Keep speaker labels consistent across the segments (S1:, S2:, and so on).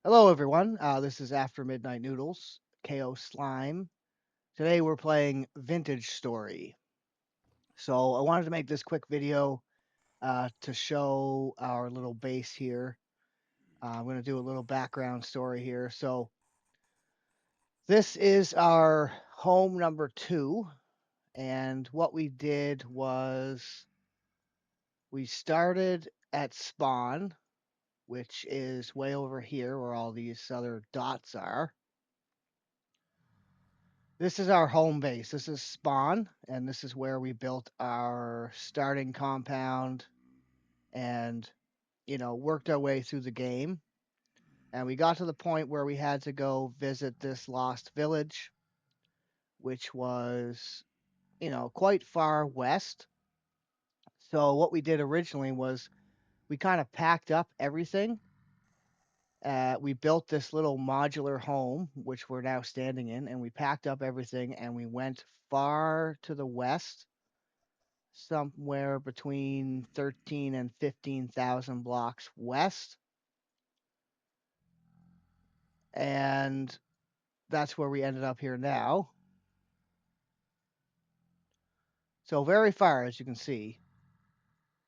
S1: Hello, everyone. This is After Midnight Noodles, KO Slime. Today we're playing Vintage Story. So I wanted to make this quick video to show our little base here. I'm going to do a little background story here. So this is our home number 2, and what we did was we started at spawn, which is way over here where all these other dots are. This is our home base. This is spawn, and this is where we built our starting compound and, worked our way through the game. And we got to the point where we had to go visit this lost village, which was, quite far west. So what we did originally was we kind of packed up everything. We built this little modular home, which we're now standing in, and we packed up everything and we went far to the west, somewhere between 13 and 15,000 blocks west. And that's where we ended up here now. So very far, as you can see.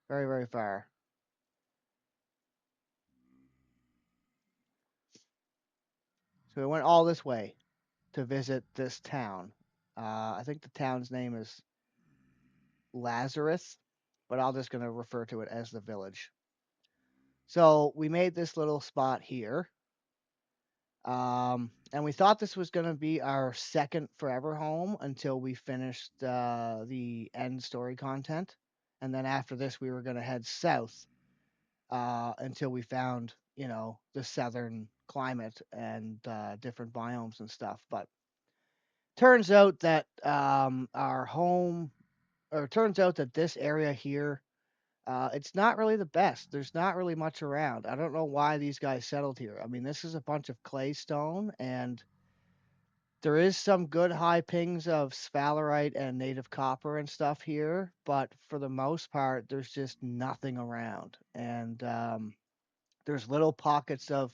S1: Very, very far. So we went all this way to visit this town. I think the town's name is Lazarus, but I'm just going to refer to it as the village. So we made this little spot here. And we thought this was going to be our second forever home until we finished the end story content. And then after this, we were going to head south until we found, the southern climate and different biomes and stuff. But turns out that our home, or it turns out that this area here, it's not really the best. There's not really much around. I don't know why these guys settled here. I mean, this is a bunch of clay stone, and there is some good high pings of sphalerite and native copper and stuff here, but for the most part, there's just nothing around. And there's little pockets of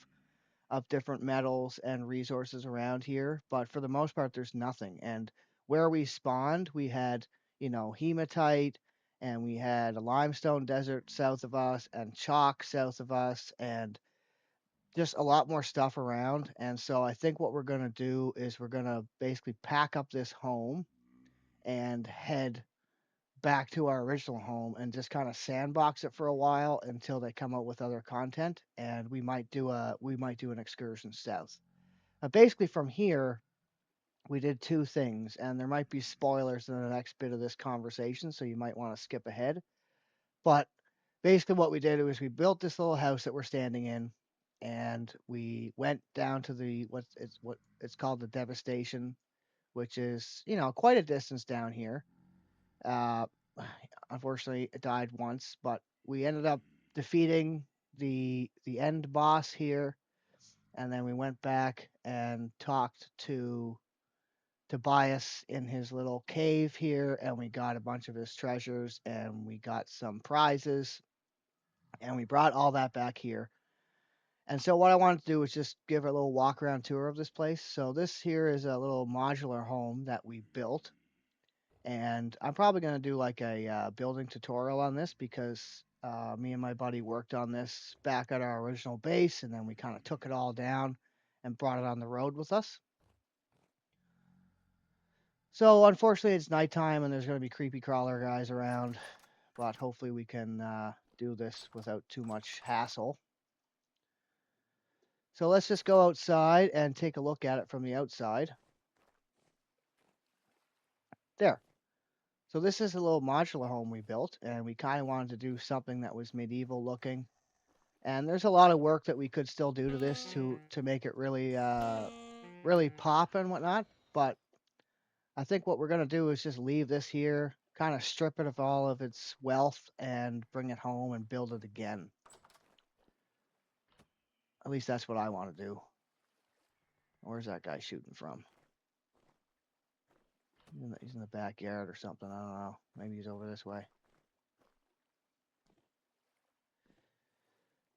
S1: different metals and resources around here, but for the most part, there's nothing. And where we spawned, we had, hematite, and we had a limestone desert south of us, and chalk south of us, and just a lot more stuff around. And so I think what we're going to do is we're going to basically pack up this home and head back to our original home and just kind of sandbox it for a while until they come out with other content, and we might do an excursion south. Basically from here we did two things, and there might be spoilers in the next bit of this conversation, so you might want to skip ahead. But basically what we did was we built this little house that we're standing in, and we went down to what it's called, the devastation, which is, quite a distance down here. uh, Unfortunately it died once, but we ended up defeating the end boss here, and then we went back and talked to Tobias in his little cave here, and we got a bunch of his treasures, and we got some prizes, and we brought all that back here. And so what I wanted to do was just give a little walk around tour of this place. So this here is a little modular home that we built, and I'm probably going to do like a building tutorial on this because me and my buddy worked on this back at our original base, and then we kind of took it all down and brought it on the road with us. So unfortunately, it's nighttime and there's going to be creepy crawler guys around, but hopefully we can do this without too much hassle. So let's just go outside and take a look at it from the outside. There. So this is a little modular home we built, and we kind of wanted to do something that was medieval looking. And there's a lot of work that we could still do to this to make it really pop and whatnot. But I think what we're gonna do is just leave this here, kind of strip it of all of its wealth, and bring it home and build it again. At least that's what I want to do. Where's that guy shooting from? He's in the backyard or something. I don't know. Maybe he's over this way.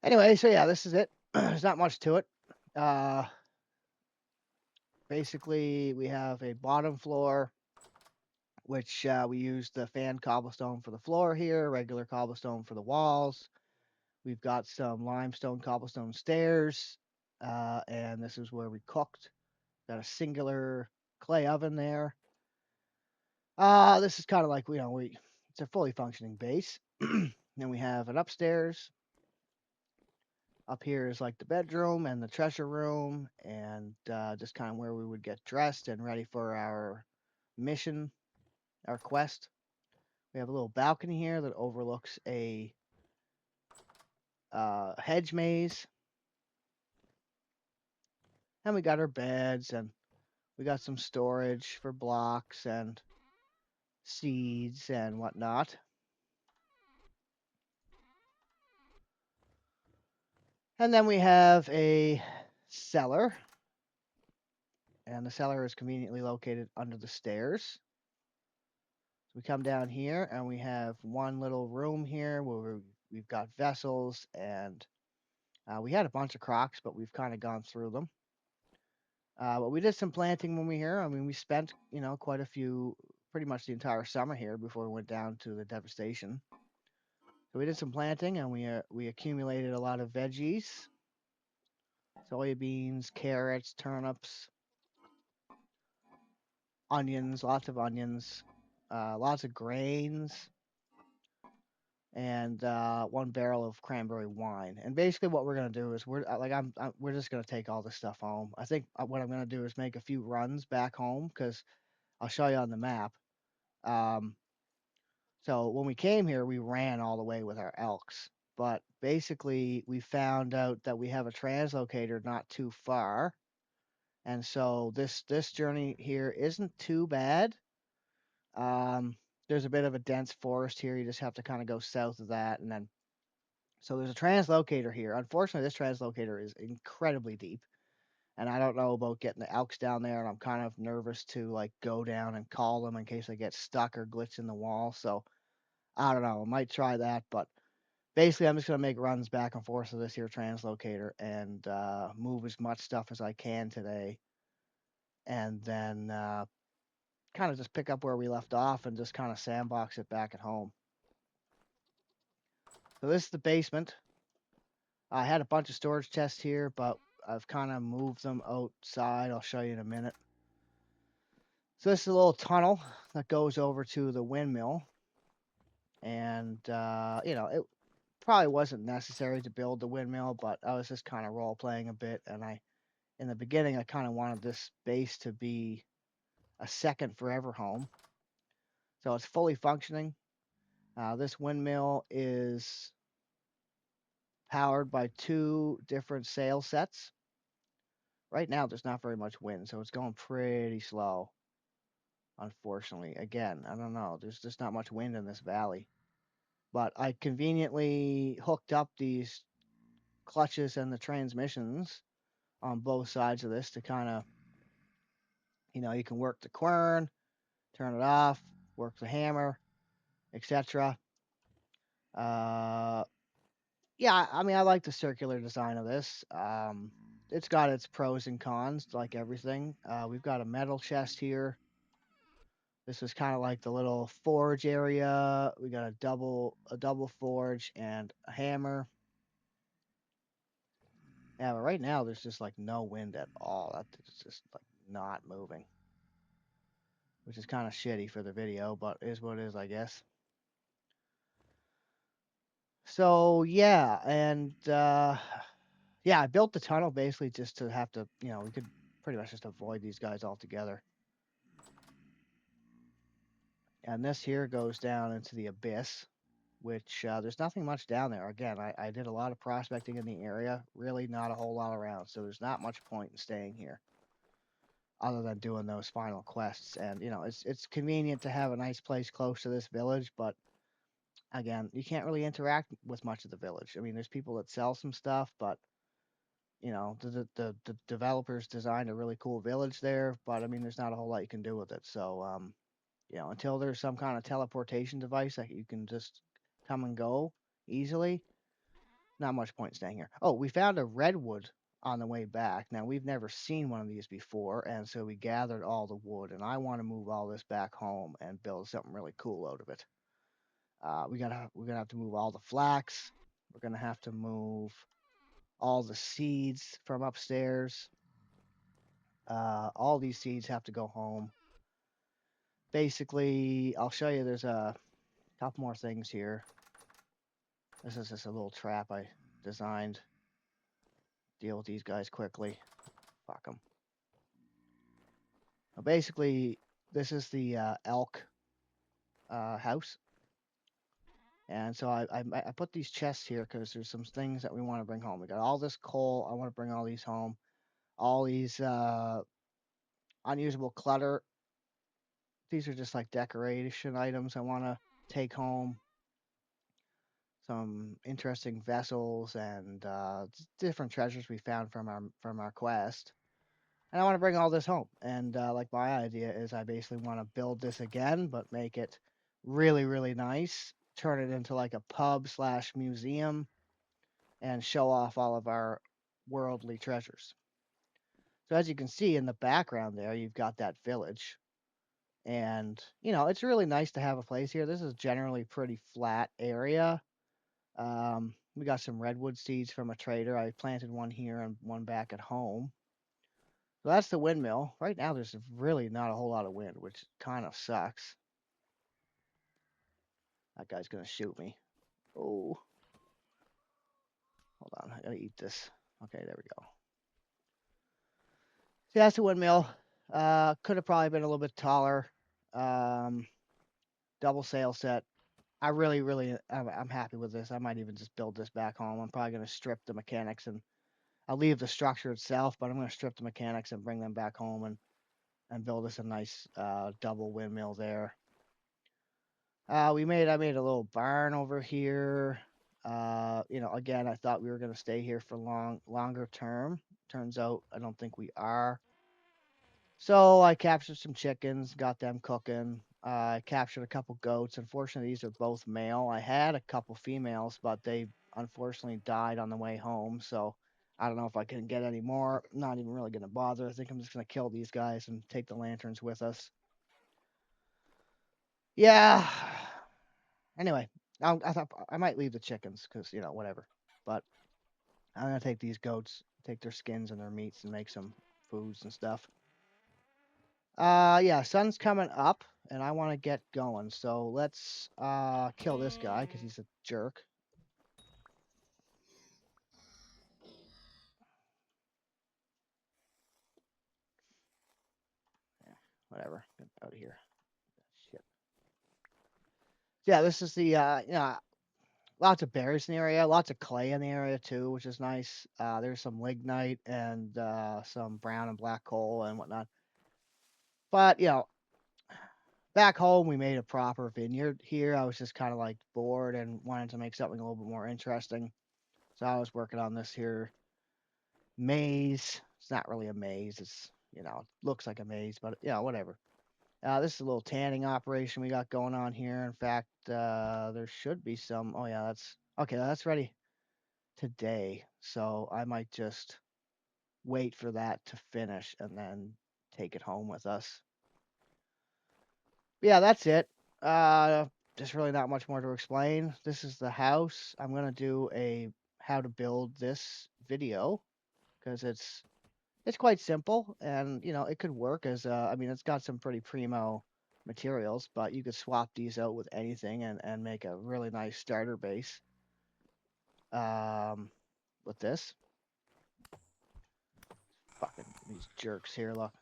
S1: Anyway, so yeah, this is it. There's not much to it. Uh, Basically, we have a bottom floor, which we use the fan cobblestone for the floor here, regular cobblestone for the walls. We've got some limestone cobblestone stairs, and this is where we cooked. Got a singular clay oven there. This is kind of like we it's a fully functioning base. Then we have an upstairs. Up here is like the bedroom and the treasure room, and just kind of where we would get dressed and ready for our mission, our quest. We have a little balcony here that overlooks a hedge maze, and we got our beds, and we got some storage for blocks and seeds and whatnot. And then we have a cellar, and the cellar is conveniently located under the stairs. So we come down here, and we have one little room here where we've got vessels, and we had a bunch of crocs, but we've kind of gone through them. But we did some planting when we were here. I mean, we spent quite a few, pretty much the entire summer here before we went down to the devastation. So we did some planting, and we accumulated a lot of veggies, soybeans, carrots, turnips, onions, lots of onions, lots of grains, and 1 barrel of cranberry wine. And basically, what we're gonna do is we're just gonna take all this stuff home. I think what I'm gonna do is make a few runs back home because I'll show you on the map. Um, so when we came here, we ran all the way with our elks. But basically, we found out that we have a translocator not too far, and so this journey here isn't too bad. Um, there's a bit of a dense forest here. You just have to kind of go south of that, and then so there's a translocator here. Unfortunately, this translocator is incredibly deep, and I don't know about getting the elks down there, and I'm kind of nervous to like go down and call them in case I get stuck or glitch in the wall. So I don't know. I might try that, but basically, I'm just gonna make runs back and forth to this here translocator and move as much stuff as I can today, and then kind of just pick up where we left off and just kind of sandbox it back at home. So this is the basement. I had a bunch of storage chests here, but I've kind of moved them outside. I'll show you in a minute. So this is a little tunnel that goes over to the windmill, and it probably wasn't necessary to build the windmill, but I was just kind of role playing a bit, and in the beginning I kind of wanted this base to be a second forever home, so it's fully functioning. This windmill is powered by 2 different sail sets. Right now, there's not very much wind, so it's going pretty slow. Unfortunately, again, I don't know. There's just not much wind in this valley. But I conveniently hooked up these clutches and the transmissions on both sides of this to kind of, you can work the quern, turn it off, work the hammer, etc. Uh, yeah, I mean, I like the circular design of this. It's got its pros and cons, like everything. We've got a metal chest here. This is kind of like the little forge area. We got a double forge and a hammer. Yeah, but right now there's just like no wind at all. That's just like not moving, which is kind of shitty for the video, but is what it is, I guess. So yeah, and yeah, I built the tunnel basically just to have to, we could pretty much just avoid these guys altogether. And this here goes down into the abyss, which there's nothing much down there. Again, I did a lot of prospecting in the area, really not a whole lot around, so there's not much point in staying here other than doing those final quests. And it's convenient to have a nice place close to this village, but again, you can't really interact with much of the village. I mean, there's people that sell some stuff, but the developers designed a really cool village there, but I mean, there's not a whole lot you can do with it. So until there's some kind of teleportation device that you can just come and go easily, not much point staying here. Oh, we found a redwood on the way back. Now we've never seen one of these before, and so we gathered all the wood, and I want to move all this back home and build something really cool out of it. We're gonna have to move all the flax. We're gonna have to move all the seeds from upstairs. All these seeds have to go home. Basically, I'll show you. There's a couple more things here. This is just a little trap I designed. Deal with these guys quickly. Fuck them. Basically, this is the elk house. And so I put these chests here because there's some things that we want to bring home. We got all this coal. I want to bring all these home. All these unusable clutter. These are just like decoration items I want to take home. Some interesting vessels and different treasures we found from our quest. And I want to bring all this home. And like my idea is, I basically want to build this again, but make it really, really nice. Turn it into like a pub slash museum, and show off all of our worldly treasures. So as you can see in the background there, you've got that village. And, it's really nice to have a place here. This is generally pretty flat area. We got some redwood seeds from a trader. I planted one here and one back at home. So that's the windmill. Right now, there's really not a whole lot of wind, which kind of sucks. That guy's going to shoot me. Oh, hold on. I got to eat this. Okay, there we go. So that's the windmill. Could have probably been a little bit taller. Um, Double sail set. I really, really, I'm happy with this. I might even just build this back home. I'm probably going to strip the mechanics, and I'll leave the structure itself, but I'm going to strip the mechanics and bring them back home, and build us a nice double windmill there. I made a little barn over here. Again, I thought we were going to stay here for longer term. Turns out I don't think we are. So I captured some chickens, got them cooking. I captured a couple goats. Unfortunately, these are both male. I had a couple females, but they unfortunately died on the way home. So I don't know if I can get any more. I'm not even really going to bother. I think I'm just going to kill these guys and take the lanterns with us. Yeah. Anyway, I thought I might leave the chickens because, whatever. But I'm going to take these goats, take their skins and their meats, and make some foods and stuff. Yeah, sun's coming up, and I want to get going. So let's kill this guy because he's a jerk. Yeah, whatever. Get out of here. Shit. Yeah, this is the lots of berries in the area, lots of clay in the area too, which is nice. There's some lignite and some brown and black coal and whatnot. But back home we made a proper vineyard. Here I was just kind of like bored and wanted to make something a little bit more interesting. So I was working on this here maze. It's not really a maze. It's, it looks like a maze, but whatever. This is a little tanning operation we got going on here. In fact, there should be some. Oh yeah, that's okay. That's ready today. So I might just wait for that to finish and then take it home with us. But yeah, that's it. There's really not much more to explain. This is the house. I'm gonna do a how to build this video because it's quite simple, and it could work as I mean, it's got some pretty primo materials, but you could swap these out with anything and make a really nice starter base um with this. Fucking these jerks here, look.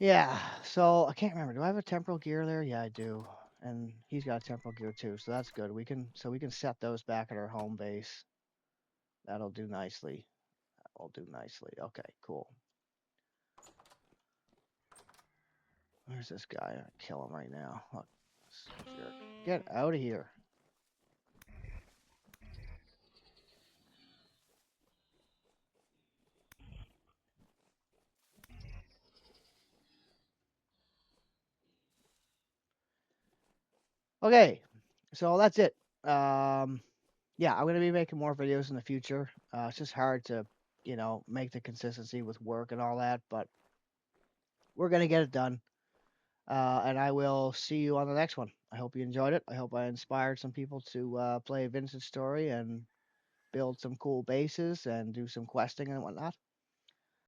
S1: Yeah, so I can't remember, do I have a temporal gear there? Yeah, I do. And he's got a temporal gear too, so that's good. We can set those back at our home base. That'll do nicely. That'll do nicely. Okay, cool. Where's this guy? I kill him right now. Look, jerk. Get out of here. Okay, so that's it. um, yeah, I'm gonna be making more videos in the future. It's just hard to, make the consistency with work and all that, but we're gonna get it done. And I will see you on the next one. I hope you enjoyed it. I hope I inspired some people to play Vince's story and build some cool bases and do some questing and whatnot.